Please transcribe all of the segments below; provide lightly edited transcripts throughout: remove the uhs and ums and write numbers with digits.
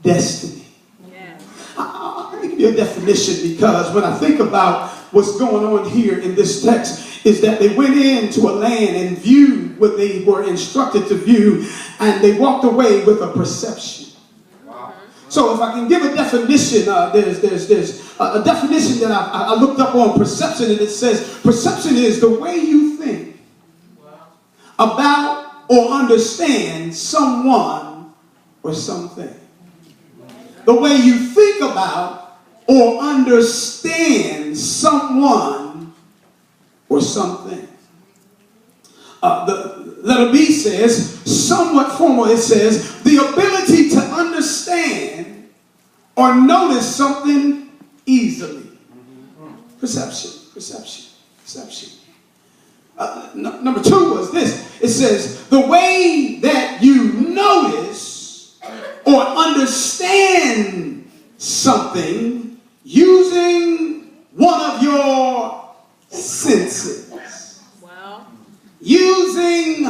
destiny. Let me give you a definition, because when I think about what's going on here in this text, is that they went into a land and viewed what they were instructed to view, and they walked away with a perception. Wow. So if I can give a definition, there's a definition that I looked up on perception, and it says perception is the way you think about or understand someone or something. The way you think about or understand someone or something. The letter B says, somewhat formal, it says, the ability to understand or notice something easily. Perception. Number 2 was this. It says, the way that you notice or understand something using one of your senses. Wow. Using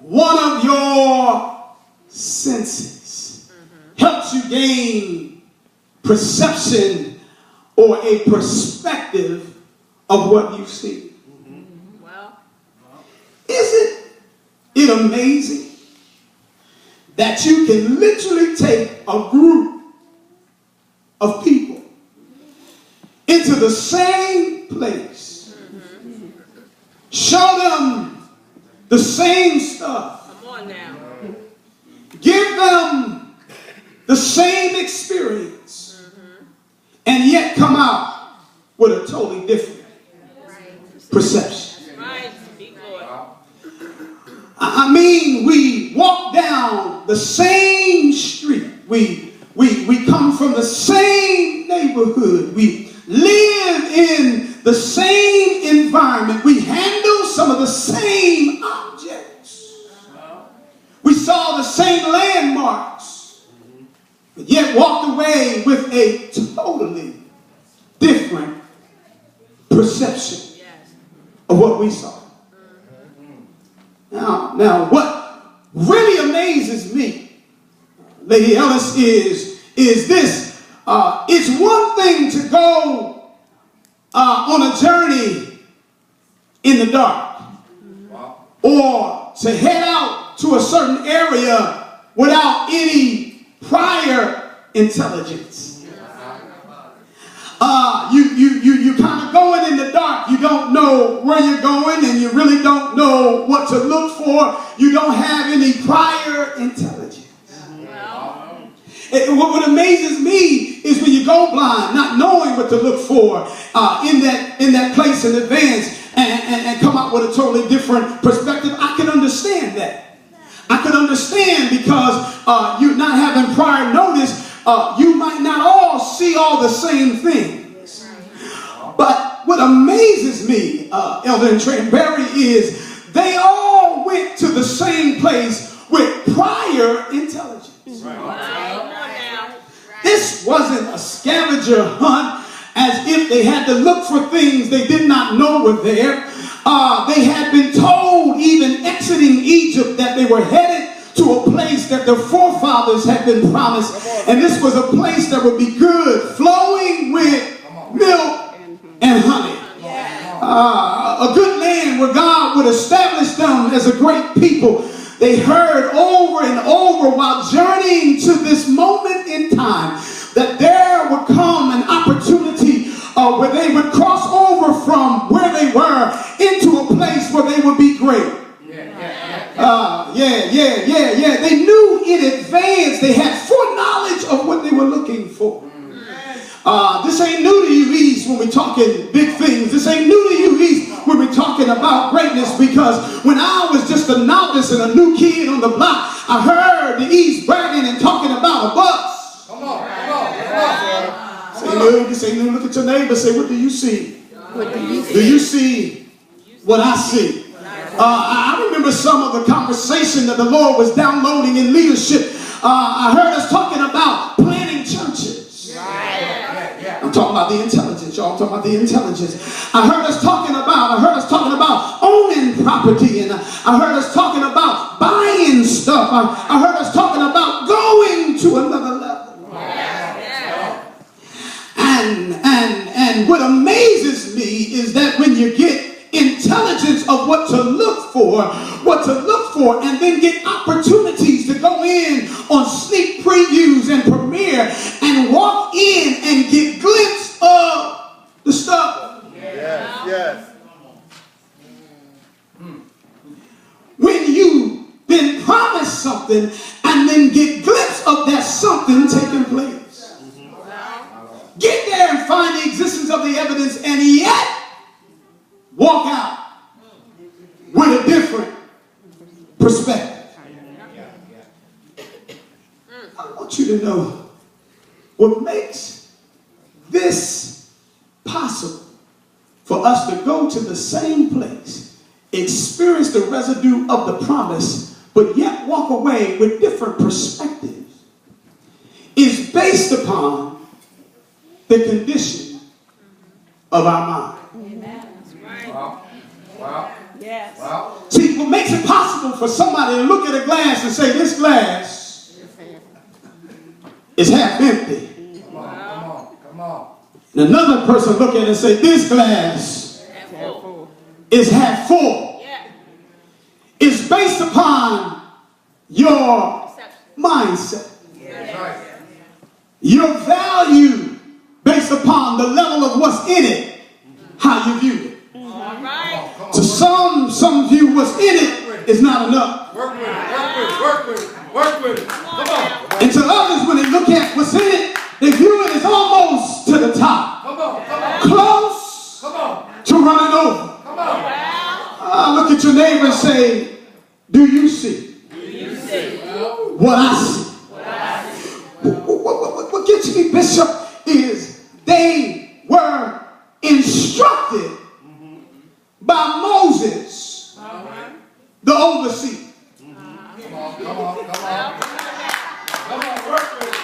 one of your senses helps you gain perception or a perspective of what you see. Wow. Isn't it amazing that you can literally take a group of people into the same place, show them the same stuff, come on now, give them the same experience, and yet come out with a totally different perception? I mean, we walk down the same street. We come from the same neighborhood. We live in the same environment. We handle some of the same objects. We saw the same landmarks, but yet walked away with a totally different perception of what we saw. Now, what really amazes me, Lady Ellis, is this. It's one thing to go on a journey in the dark, or to head out to a certain area without any prior intelligence. You kind of going in the dark. You don't know where you're going, and you really don't know what to look for. You don't have any prior intelligence. What amazes me is when you go blind, not knowing what to look for in that place in advance, and come out with a totally different perspective. I can understand that. I can understand, because you not having prior notice, you might not all see all the same things. But what amazes me, Elder and Trent Berry, is they all went to the same place with prior intelligence. This wasn't a scavenger hunt, as if they had to look for things they did not know were there. They had been told, even exiting Egypt, that they were headed to a place that their forefathers had been promised. And this was a place that would be good, flowing with milk and honey. A good land where God would establish them as a great people. They heard over and over while journeying to this moment in time that there would come an opportunity where they would cross over from where they were into a place where they would be great. They knew in advance. They had foreknowledge of what they were looking for. This ain't new to you, East, when we're talking big things. This ain't new to you, East, when we're talking about greatness, because when I was just a novice and a new kid on the block, I heard the East bragging and talking about a bus. Come on. Say new, say new. Look at your neighbor. Say, what do you see? What do you see? Do you see what I see? I remember some of the conversation that the Lord was downloading in leadership. I heard us talking about planting churches. I'm talking about the intelligence, y'all. I'm talking about the intelligence. I heard us talking about owning property, and I heard us talking about buying stuff. I heard us talking about going to another level. And what amazes me is that when you get intelligence of what to look for, and then get opportunities to go in on sneak previews and premiere and walk in and get glimpse of the stuff. Yes. When you then promise something and then get glimpse of that something taking place. Get there and find the existence of the evidence and yet walk out with a different perspective. I want you to know what makes this possible for us to go to the same place, experience the residue of the promise, but yet walk away with different perspectives, is based upon the condition of our mind. Amen. That's right. Wow. Yes. Wow. See, what makes it possible for somebody to look at a glass and say, this glass is half empty. Come on. And another person look at it and say, this glass is half full. Yeah. It's based upon your mindset. That's right. Your value based upon the level of what's in it, how you view it. All right. To some view what's in it is not enough. Work with it. Come on. And to others, when they look at what's in it, they view it as almost to the top. Come on. Close to running over. Come on. Look at your neighbor and say, do you see what I see? What gets me, Bishop, is they were instructed by Moses, the overseer. Come on. Work with it.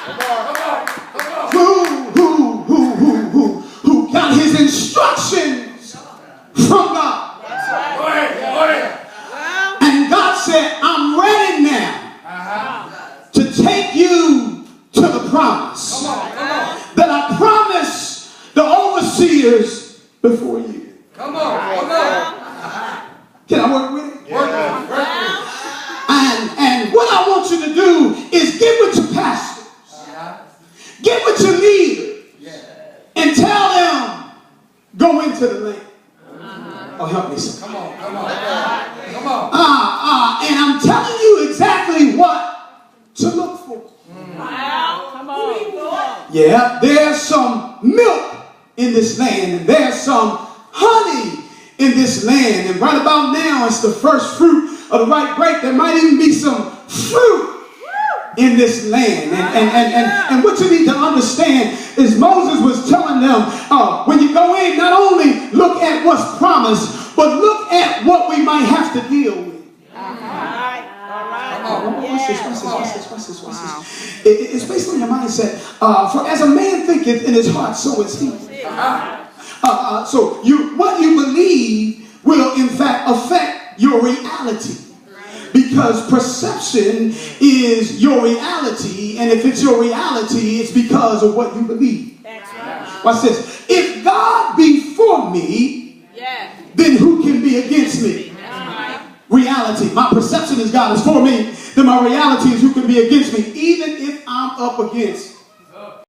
Who got his instructions from God. Go ahead. And God said, I'm ready now to take you to the promise that I promised the overseers before you. Come on. Can I work with it? Work with it. And what I want you to do is get with your pastors, get with your leaders, and tell them, go into the land. Oh, help me, son. Come on. And I'm telling you exactly what to look for. Come on. Yeah, there's some milk in this land, and there's some honey in this land. And right about now, it's the first fruit of the ripe grape. There might even be some fruit in this land. And what you need to understand is Moses was telling them, when you go in, not only look at what's promised, but look at what we might have to deal with. Watch this. It's based on your mindset. For as a man thinketh in his heart, so is he. So what you believe will in fact affect your reality. Because perception is your reality, and if it's your reality, it's because of what you believe. That's right. Watch this. If God be for me, then who can be against me? That's right. Reality. My perception is God is for me, then my reality is who can be against me, even if I'm up against